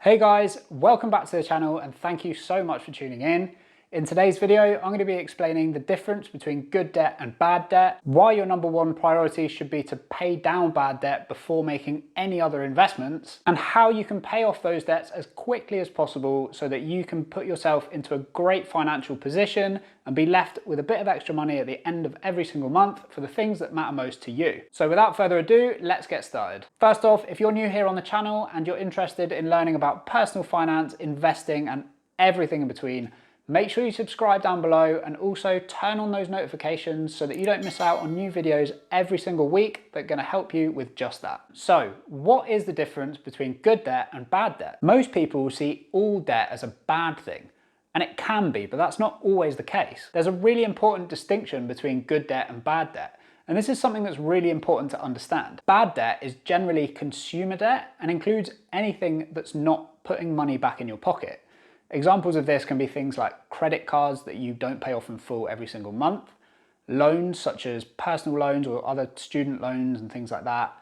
Hey guys, welcome back to the channel and thank you so much for tuning in. In today's video, I'm going to be explaining the difference between good debt and bad debt, why your number one priority should be to pay down bad debt before making any other investments, and how you can pay off those debts as quickly as possible so that you can put yourself into a great financial position and be left with a bit of extra money at the end of every single month for the things that matter most to you. So without further ado, let's get started. First off, if you're new here on the channel and you're interested in learning about personal finance, investing, and everything in between, make sure you subscribe down below and also turn on those notifications so that you don't miss out on new videos every single week that are going to help you with just that. So, what is the difference between good debt and bad debt? Most people see all debt as a bad thing, and it can be, but that's not always the case. There's a really important distinction between good debt and bad debt, and this is something that's really important to understand. Bad debt is generally consumer debt and includes anything that's not putting money back in your pocket. Examples of this can be things like credit cards that you don't pay off in full every single month, loans such as personal loans or other student loans and things like that,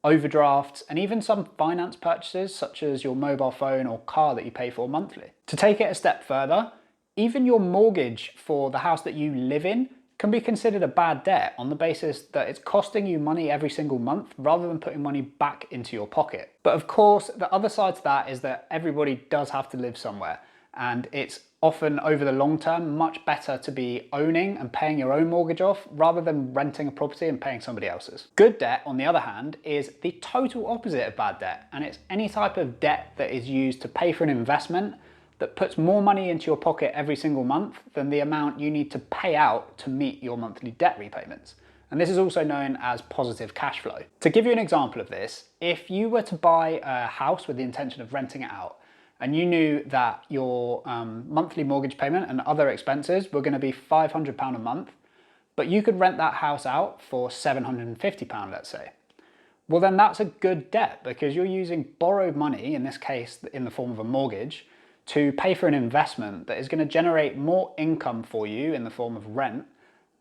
overdrafts, and even some finance purchases such as your mobile phone or car that you pay for monthly. To take it a step further, even your mortgage for the house that you live in can be considered a bad debt on the basis that it's costing you money every single month rather than putting money back into your pocket. But of course, the other side to that is that everybody does have to live somewhere, and it's often over the long term much better to be owning and paying your own mortgage off rather than renting a property and paying somebody else's. Good debt, on the other hand, is the total opposite of bad debt, and it's any type of debt that is used to pay for an investment that puts more money into your pocket every single month than the amount you need to pay out to meet your monthly debt repayments. And this is also known as positive cash flow. To give you an example of this, if you were to buy a house with the intention of renting it out, and you knew that your monthly mortgage payment and other expenses were going to be £500 a month, but you could rent that house out for £750, let's say. Well, then that's a good debt because you're using borrowed money, in this case in the form of a mortgage, to pay for an investment that is going to generate more income for you in the form of rent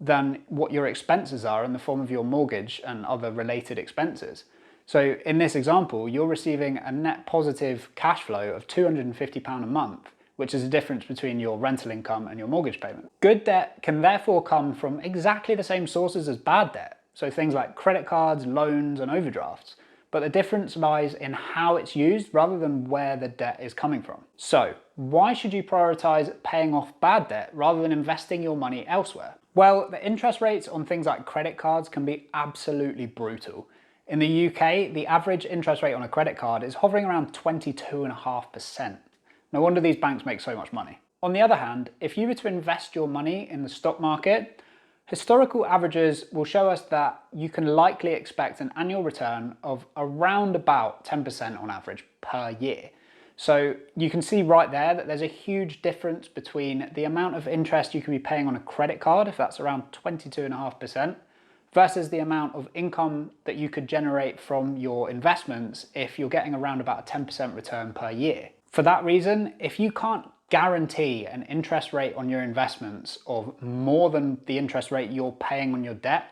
than what your expenses are in the form of your mortgage and other related expenses. So in this example, you're receiving a net positive cash flow of £250 a month, which is the difference between your rental income and your mortgage payment. Good debt can therefore come from exactly the same sources as bad debt, so things like credit cards, loans, and overdrafts. But the difference lies in how it's used rather than where the debt is coming from. So, why should you prioritise paying off bad debt rather than investing your money elsewhere? Well, the interest rates on things like credit cards can be absolutely brutal. In the UK, the average interest rate on a credit card is hovering around 22.5%. No wonder these banks make so much money. On the other hand, if you were to invest your money in the stock market, historical averages will show us that you can likely expect an annual return of around about 10% on average per year. So you can see right there that there's a huge difference between the amount of interest you could be paying on a credit card, if that's around 22.5%, versus the amount of income that you could generate from your investments if you're getting around about a 10% return per year. For that reason, if you can't guarantee an interest rate on your investments of more than the interest rate you're paying on your debt,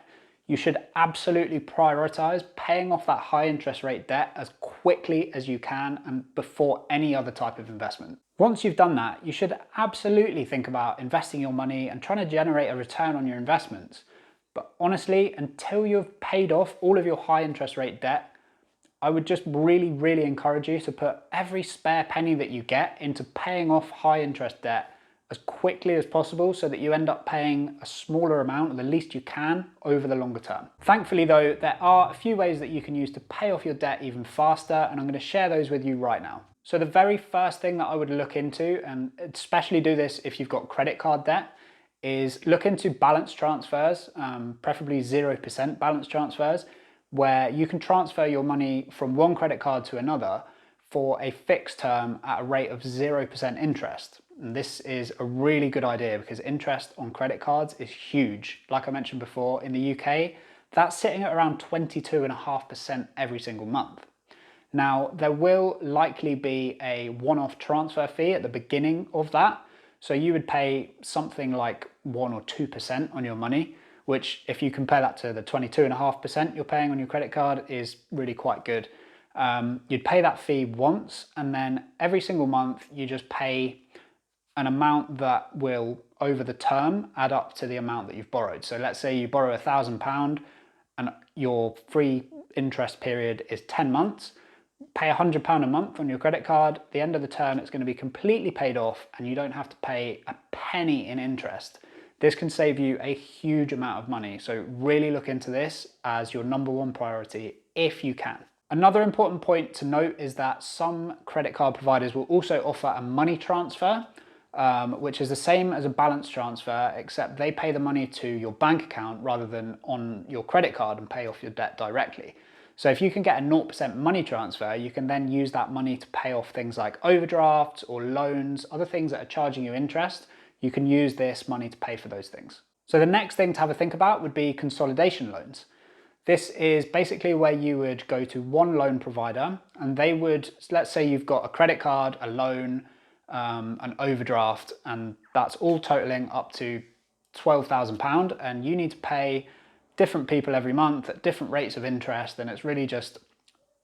you should absolutely prioritize paying off that high interest rate debt as quickly as you can and before any other type of investment. Once you've done that, you should absolutely think about investing your money and trying to generate a return on your investments. But honestly, until you've paid off all of your high interest rate debt, I would just really encourage you to put every spare penny that you get into paying off high interest debt as quickly as possible so that you end up paying a smaller amount, or the least you can, over the longer term. Thankfully though, there are a few ways that you can use to pay off your debt even faster, and I'm going to share those with you right now. So the very first thing that I would look into, and especially do this if you've got credit card debt, is look into balance transfers, preferably 0% balance transfers, where you can transfer your money from one credit card to another for a fixed term at a rate of 0% interest. And this is a really good idea because interest on credit cards is huge. Like I mentioned before, in the UK, that's sitting at around 22.5% every single month. Now, there will likely be a one-off transfer fee at the beginning of that. So you would pay something like 1 or 2% on your money, which if you compare that to the 22.5% you're paying on your credit card is really quite good. You'd pay that fee once, and then every single month you just pay an amount that will, over the term, add up to the amount that you've borrowed. So let's say you borrow £1,000 and your free interest period is 10 months. Pay £100 a month on your credit card. At the end of the term, it's going to be completely paid off and you don't have to pay a penny in interest. This can save you a huge amount of money. So really look into this as your number one priority if you can. Another important point to note is that some credit card providers will also offer a money transfer, which is the same as a balance transfer, except they pay the money to your bank account rather than on your credit card and pay off your debt directly. So if you can get a 0% money transfer, you can then use that money to pay off things like overdrafts or loans, other things that are charging you interest. You can use this money to pay for those things. So the next thing to have a think about would be consolidation loans. This is basically where you would go to one loan provider and they would, let's say you've got a credit card, a loan, an overdraft, and that's all totaling up to £12,000, and you need to pay different people every month at different rates of interest, and it's really just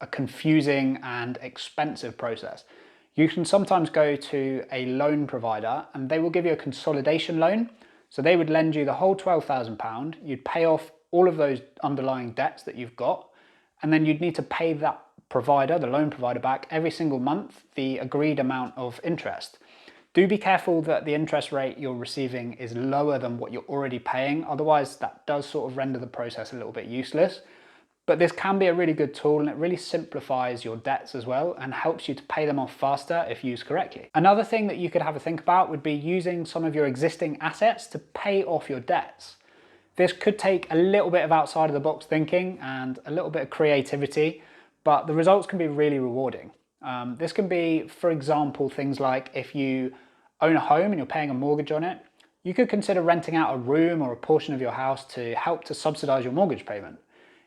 a confusing and expensive process. You can sometimes go to a loan provider and they will give you a consolidation loan. So they would lend you the whole £12,000, you'd pay off all of those underlying debts that you've got, and then you'd need to pay that provider, the loan provider, back every single month the agreed amount of interest. Do be careful that the interest rate you're receiving is lower than what you're already paying, otherwise that does sort of render the process a little bit useless. But this can be a really good tool and it really simplifies your debts as well and helps you to pay them off faster if used correctly. Another thing that you could have a think about would be using some of your existing assets to pay off your debts. This could take a little bit of outside of the box thinking and a little bit of creativity, but the results can be really rewarding. This can be, for example, things like if you own a home and you're paying a mortgage on it, you could consider renting out a room or a portion of your house to help to subsidize your mortgage payment.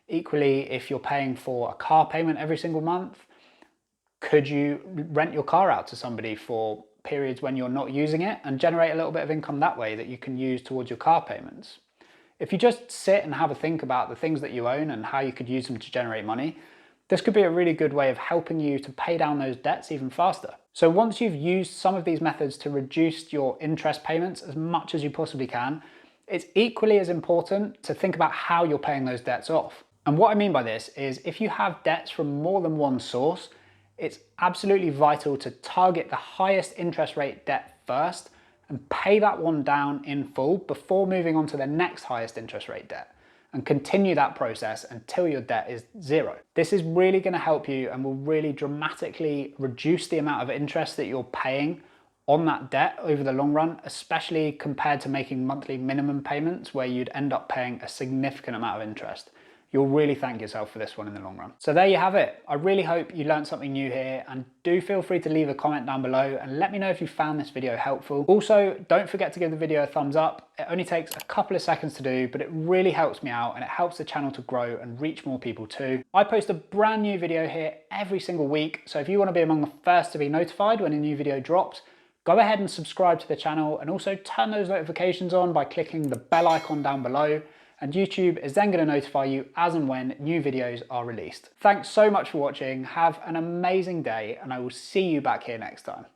Equally, if you're paying for a car payment every single month, could you rent your car out to somebody for periods when you're not using it and generate a little bit of income that way that you can use towards your car payments? If you just sit and have a think about the things that you own and how you could use them to generate money, this could be a really good way of helping you to pay down those debts even faster. So once you've used some of these methods to reduce your interest payments as much as you possibly can, it's equally as important to think about how you're paying those debts off. And what I mean by this is if you have debts from more than one source, it's absolutely vital to target the highest interest rate debt first and pay that one down in full before moving on to the next highest interest rate debt, and continue that process until your debt is zero. This is really going to help you and will really dramatically reduce the amount of interest that you're paying on that debt over the long run, especially compared to making monthly minimum payments where you'd end up paying a significant amount of interest. You'll really thank yourself for this one in the long run. So there you have it. I really hope you learned something new here, and do feel free to leave a comment down below and let me know if you found this video helpful. Also, don't forget to give the video a thumbs up. It only takes a couple of seconds to do, but it really helps me out and it helps the channel to grow and reach more people too. I post a brand new video here every single week, so if you want to be among the first to be notified when a new video drops, go ahead and subscribe to the channel, and also turn those notifications on by clicking the bell icon down below. And YouTube is then going to notify you as and when new videos are released. Thanks so much for watching, have an amazing day, and I will see you back here next time.